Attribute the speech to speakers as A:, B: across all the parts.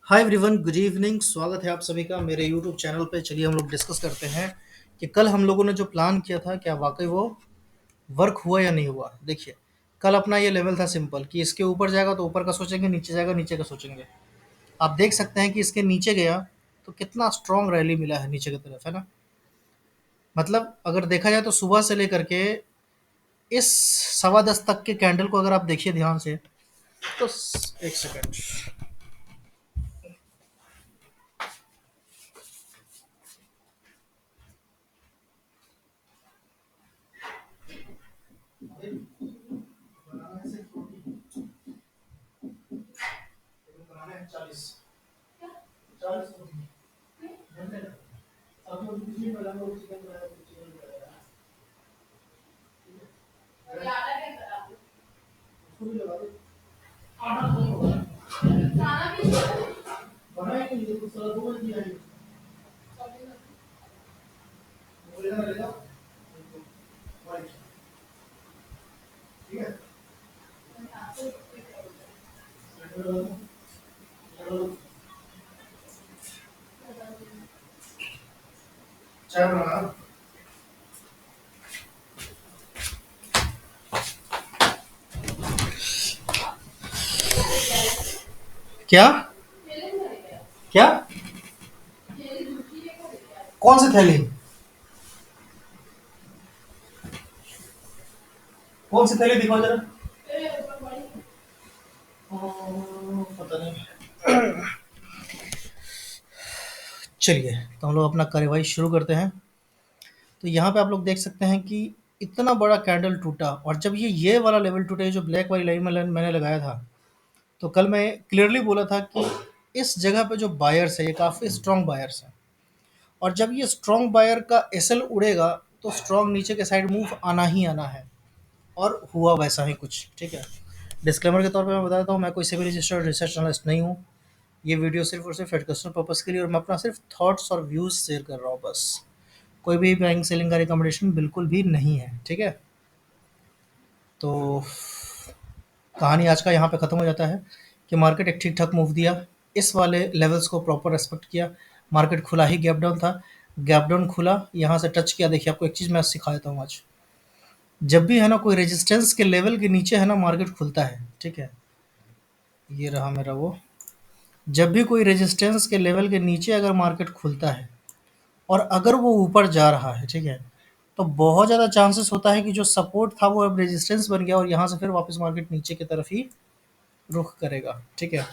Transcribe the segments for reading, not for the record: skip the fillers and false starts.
A: Hi everyone, good evening. स्वागत है आप सभी का मेरे यूट्यूब चैनल पे। चलिए हम लोग डिस्कस करते हैं कि कल हम लोगों ने जो प्लान किया था क्या वाकई वो वर्क हुआ या नहीं हुआ। देखिए, कल अपना ये लेवल था सिंपल कि इसके ऊपर जाएगा तो ऊपर का सोचेंगे, नीचे जाएगा नीचे का सोचेंगे। आप देख सकते हैं कि इसके नीचे गया तो कितना स्ट्रॉन्ग रैली मिला है नीचे की तरफ, है ना। मतलब अगर देखा जाए तो सुबह से लेकर के इस 10:15 तक के कैंडल को अगर आप देखिए ध्यान से तो एक सेकेंड। क्या क्या कौन सी थैली? कौन सी थैली दिखाओ जरा। पता नहीं। चलिए, तो हम लोग अपना कार्यवाही शुरू करते हैं। तो यहाँ पे आप लोग देख सकते हैं कि इतना बड़ा कैंडल टूटा, और जब ये वाला लेवल टूटा, ये जो ब्लैक वाली लाइन मैंने लगाया था, तो कल मैं क्लियरली बोला था कि इस जगह पे जो बायर्स है ये काफ़ी स्ट्रॉन्ग बायर्स हैं, और जब ये स्ट्रॉन्ग बायर का एसएल उड़ेगा तो स्ट्रॉन्ग नीचे के साइड मूव आना ही आना है। और हुआ वैसा ही कुछ, ठीक है। डिस्क्लेमर के तौर पे मैं बता देता हूँ, मैं कोई सिविल रजिस्टर्ड रिसर्च एनालिस्ट नहीं हूँ। ये वीडियो सिर्फ और सिर्फ एजुकेशनल पर्पज़ के लिए, और मैं अपना सिर्फ थॉट्स और व्यूज़ शेयर कर रहा हूँ बस। कोई भी बाइंग सेलिंग का रिकमेंडेशन बिल्कुल भी नहीं है, ठीक है। तो कहानी आज का यहाँ पे ख़त्म हो जाता है कि मार्केट एक ठीक ठाक मूव दिया, इस वाले लेवल्स को प्रॉपर रेस्पेक्ट किया। मार्केट खुला ही गैप डाउन था, गैप डाउन खुला, यहाँ से टच किया। देखिए, आपको एक चीज़ मैं सिखा देता हूँ आज। जब भी है ना कोई रेजिस्टेंस के लेवल के नीचे है ना मार्केट खुलता है, ठीक है। ये रहा मेरा वो। जब भी कोई रेजिस्टेंस के लेवल के नीचे अगर मार्केट खुलता है और अगर वो ऊपर जा रहा है, ठीक है, तो बहुत ज़्यादा चांसेस होता है कि जो सपोर्ट था वो अब रेजिस्टेंस बन गया और यहाँ से फिर वापस मार्केट नीचे की तरफ ही रुख करेगा, ठीक है।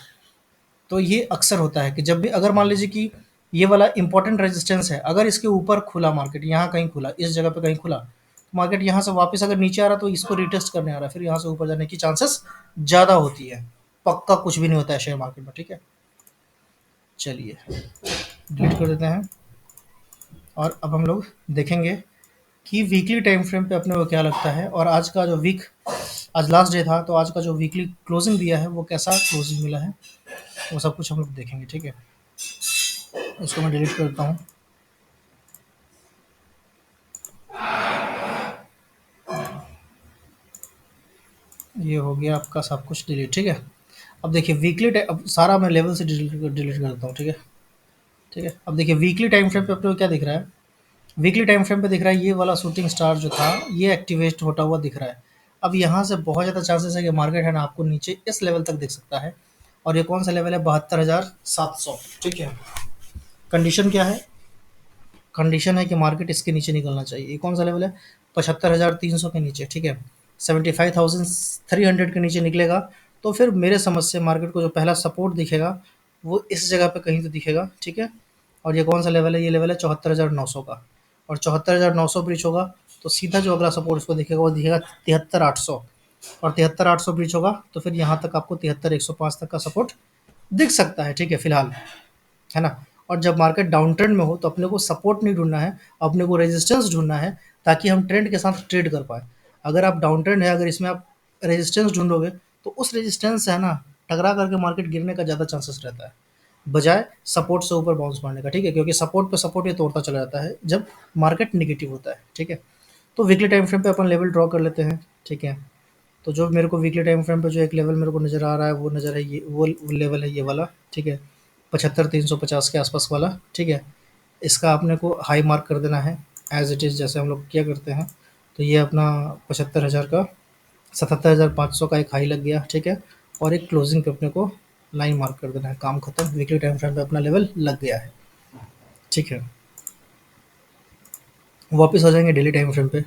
A: तो ये अक्सर होता है कि जब भी अगर मान लीजिए कि ये वाला इंपॉर्टेंट रेजिस्टेंस है, अगर इसके ऊपर खुला मार्केट, यहाँ कहीं खुला, इस जगह पे कहीं खुला, तो मार्केट यहाँ से वापस अगर नीचे आ रहा है तो इसको रिटेस्ट करने आ रहा है, फिर यहाँ से ऊपर जाने की चांसेस ज़्यादा होती है। पक्का कुछ भी नहीं होता है शेयर मार्केट में, ठीक है। चलिए, डिलीट कर देते हैं, और अब हम लोग देखेंगे कि वीकली टाइम फ्रेम पे अपने को क्या लगता है, और आज का जो वीक, आज लास्ट डे था, तो आज का जो वीकली क्लोजिंग दिया है वो कैसा क्लोजिंग मिला है, वो सब कुछ हम लोग देखेंगे, ठीक है। इसको मैं डिलीट करता हूँ। ये हो गया आपका सब कुछ डिलीट, ठीक है। अब देखिए वीकली, अब सारा मैं लेवल से डिलीट करता हूँ, ठीक है। ठीक है, अब देखिए वीकली टाइम फ्रेम पे अपने को क्या दिख रहा है। वीकली टाइम फ्रेम पे दिख रहा है ये वाला शूटिंग स्टार जो था ये एक्टिवेट होता हुआ दिख रहा है। अब यहाँ से बहुत ज़्यादा चांसेस है कि मार्केट है ना आपको नीचे इस लेवल तक दिख सकता है, और ये कौन सा लेवल है, 72,700, ठीक है। कंडीशन क्या है, कंडीशन है कि मार्केट इसके नीचे निकलना चाहिए। ये कौन सा लेवल है, 75,300 के नीचे, ठीक है। 75,300 के नीचे निकलेगा तो फिर मेरे समझ से मार्केट को जो पहला सपोर्ट दिखेगा वो इस जगह पे कहीं तो दिखेगा, ठीक है। और ये कौन सा लेवल है, ये लेवल है 74,900 का, और 74,900 ब्रीच होगा तो सीधा जो अगला सपोर्ट उसको दिखेगा वो दिखेगा 73,800, और 73,800 ब्रीच होगा तो फिर यहाँ तक आपको 73,105 तक का सपोर्ट दिख सकता है, ठीक है, फिलहाल, है ना। और जब मार्केट डाउन ट्रेंड में हो तो अपने को सपोर्ट नहीं ढूंढना है, अपने को रेजिस्टेंस ढूंढना है, ताकि हम ट्रेंड के साथ ट्रेड कर पाए। अगर आप डाउन ट्रेंड है, अगर इसमें आप रेजिस्टेंस ढूंढोगे तो उस रेजिस्टेंस से है ना टकरा करके मार्केट गिरने का ज़्यादा चांसेस रहता है, बजाय सपोर्ट से ऊपर बाउंस मारने का, ठीक है। क्योंकि सपोर्ट पे सपोर्ट ये तोड़ता चला जाता है जब मार्केट निगेटिव होता है, ठीक है। तो वीकली टाइम फ्रेम पे अपन लेवल ड्रॉ कर लेते हैं, ठीक है। तो जो मेरे को वीकली टाइम फ्रेम पे जो एक लेवल मेरे को नज़र आ रहा है वो नज़र है, ये वो लेवल है ये वाला, ठीक है। 75,350 के आसपास वाला, ठीक है। इसका आपने को हाई मार्क कर देना है एज इट इज़, जैसे हम लोग किया करते हैं। तो ये अपना 75,000 का 77,500 का एक हाई लग गया, ठीक है। और एक क्लोजिंग पे अपने को लाइन मार्क कर देना है, काम खत्म। वीकली टाइम फ्रेम पे अपना लेवल लग गया है, ठीक है। वापस आ जाएंगे डेली टाइम फ्रेम पे।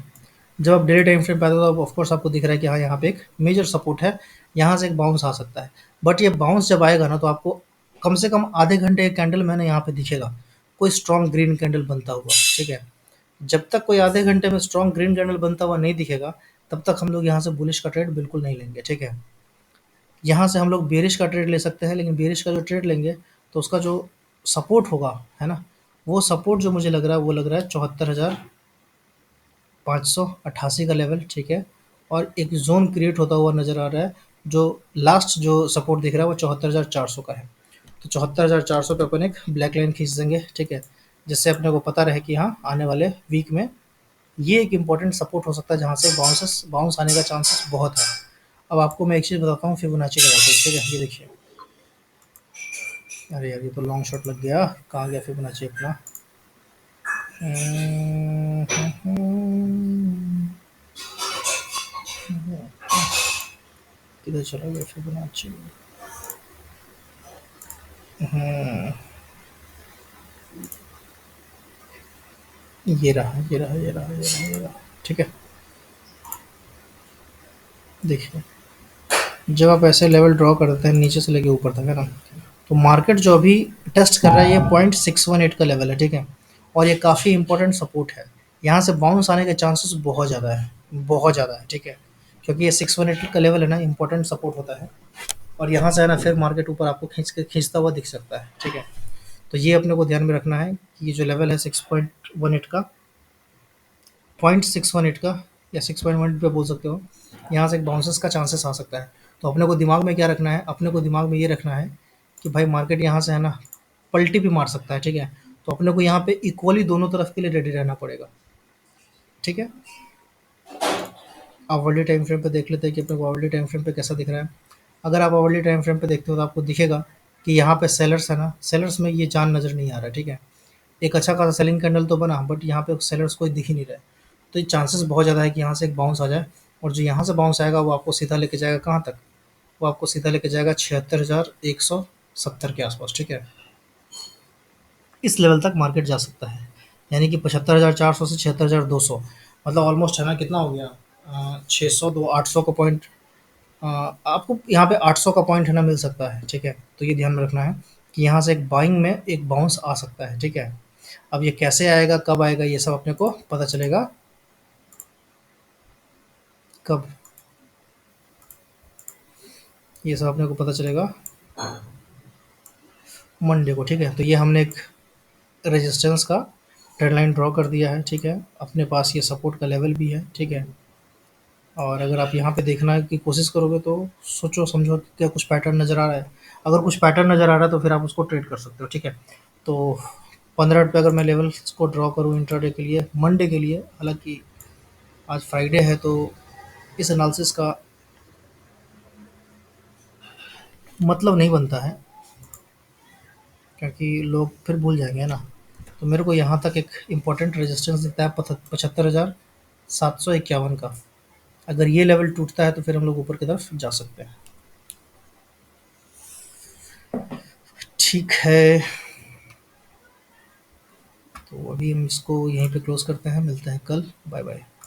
A: जब आप डेली टाइम फ्रेम पे आते हो तो ऑफकोर्स आपको दिख रहा है कि हाँ, यहाँ पे एक मेजर सपोर्ट है, यहाँ से एक बाउंस आ सकता है। बट ये बाउंस जब आएगा ना, तो आपको कम से कम आधे घंटे एक कैंडल मैंने यहाँ पे दिखेगा, कोई स्ट्रॉन्ग ग्रीन कैंडल बनता हुआ, ठीक है। जब तक कोई आधे घंटे में स्ट्रॉन्ग ग्रीन कैंडल बनता हुआ नहीं दिखेगा, तब तक हम लोग यहाँ से बुलिश का ट्रेड बिल्कुल नहीं लेंगे, ठीक है। यहाँ से हम लोग बेरिश का ट्रेड ले सकते हैं, लेकिन बेरिश का जो ट्रेड लेंगे तो उसका जो सपोर्ट होगा, है ना, वो सपोर्ट जो मुझे लग रहा है वो लग रहा है 74,588 का लेवल, ठीक है। और एक जोन क्रिएट होता हुआ नज़र आ रहा है, जो लास्ट जो सपोर्ट दिख रहा है वो 74,400 का है। तो 74,400 पे अपन एक ब्लैक लाइन खींच देंगे, ठीक है, जिससे अपने को पता रहे कि हाँ, आने वाले वीक में ये एक इम्पॉर्टेंट सपोर्ट हो सकता है, जहाँ से बाउंस आने का चांसेस बहुत है। अब आपको मैं एक चीज़ बताता हूँ फिबोनाची लगा के, ठीक है। ये देखिए, अरे यार, ये तो लॉन्ग शॉट लग गया। कहाँ गया फिबोनाची अपना? किधर चला गया फिबोनाची? ये रहा, ये रहा, ये रहा, ये रहा, ये रहा, ठीक है। देखिए, जब आप ऐसे लेवल ड्रॉ कर देते हैं नीचे से लेके ऊपर तक, है ना, तो मार्केट जो अभी टेस्ट कर रहा है ये 0.618 का लेवल है, ठीक है। और ये काफ़ी इंपॉर्टेंट सपोर्ट है। यहाँ से बाउंस आने के चांसेस बहुत ज़्यादा है, बहुत ज़्यादा है, ठीक है। क्योंकि ये 618 का लेवल है ना, इंपॉर्टेंट सपोर्ट होता है। और यहाँ से है ना, फिर मार्केट ऊपर आपको खींचता हुआ दिख सकता है, ठीक है। तो ये अपने को ध्यान में रखना है कि ये जो लेवल है 6.18 का, 0.618 का, या 6.1 पे बोल सकते हो, यहाँ से एक बाउंसेस का चांसेस आ सकता है। तो अपने को दिमाग में क्या रखना है, अपने को दिमाग में ये रखना है कि भाई मार्केट यहाँ से है ना पलटी भी मार सकता है, ठीक है। तो अपने को यहाँ पे इक्वली दोनों तरफ के लिए रेडी रहना पड़ेगा, ठीक है। आप वर्ली टाइम फ्रेम पे देख लेते हैं कि अपने को वर्ली टाइम फ्रेम पे कैसा दिख रहा है। अगर आप वर्ली टाइम फ्रेम पे देखते हो तो आपको दिखेगा कि यहाँ पे सेलर्स है ना, सेलर्स में ये जान नज़र नहीं आ रहा है, ठीक है। एक अच्छा खासा सेलिंग कैंडल तो बना, बट यहाँ पे सेलर्स कोई दिख ही नहीं रहा है। तो ये चांसेस बहुत ज़्यादा है कि यहाँ से एक बाउंस आ जाए, और जो यहाँ से बाउंस आएगा वो आपको सीधा लेके जाएगा कहाँ तक? वो आपको सीधा लेके जाएगा 76,170 के आसपास, ठीक है। इस लेवल तक मार्केट जा सकता है, यानी कि 75,400 से 76,200, मतलब ऑलमोस्ट है ना, कितना हो गया? 600, दो 800 का पॉइंट। आपको यहाँ पे 800 का पॉइंट है ना मिल सकता है, ठीक है। तो ये ध्यान में रखना है कि यहाँ से एक बाइंग में एक बाउंस आ सकता है, ठीक है। अब ये कैसे आएगा, कब आएगा, ये सब अपने को पता चलेगा कब? ये सब अपने को पता चलेगा मंडे को, ठीक है। तो ये हमने एक रेजिस्टेंस का ट्रेंड लाइन ड्रॉ कर दिया है, ठीक है। अपने पास ये सपोर्ट का लेवल भी है, ठीक है। और अगर आप यहाँ पे देखना की कोशिश करोगे तो सोचो समझो कि क्या कुछ पैटर्न नज़र आ रहा है। अगर कुछ पैटर्न नज़र आ रहा है तो फिर आप उसको ट्रेड कर सकते हो, ठीक है। तो 15 पे अगर मैं लेवल्स को ड्रॉ करूँ इंट्राडे के लिए, मंडे के लिए, हालांकि आज फ्राइडे है, तो इस एनालिसिस का मतलब नहीं बनता है, क्योंकि लोग फिर भूल जाएंगे, है ना। तो मेरे को यहाँ तक एक इम्पोर्टेंट रेजिस्टेंस दिखता है 75,751 का। अगर ये लेवल टूटता है तो फिर हम लोग ऊपर की तरफ जा सकते हैं, ठीक है। तो अभी हम इसको यहीं पे क्लोज करते हैं, मिलते हैं कल, बाय बाय।